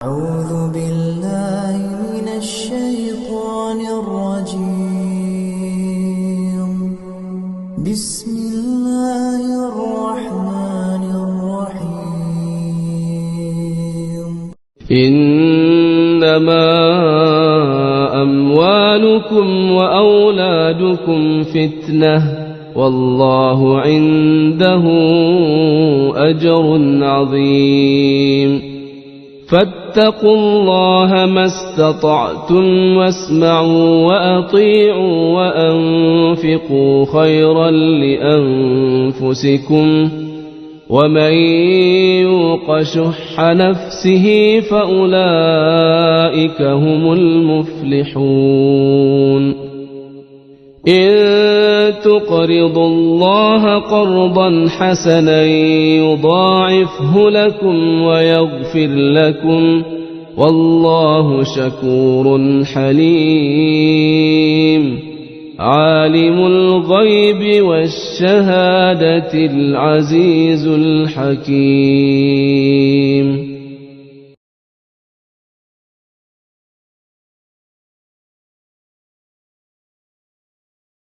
أعوذ بالله من الشيطان الرجيم. بسم الله الرحمن الرحيم. إنما أموالكم وأولادكم فتنة والله عنده أجر عظيم فاتقوا الله ما استطعتم واسمعوا وأطيعوا وأنفقوا خيرا لأنفسكم ومن يوق شح نفسه فأولئك هم المفلحون إن تقرضوا الله قرضا حسنا يضاعفه لكم ويغفر لكم والله شكور حليم عالم الغيب والشهادة العزيز الحكيم.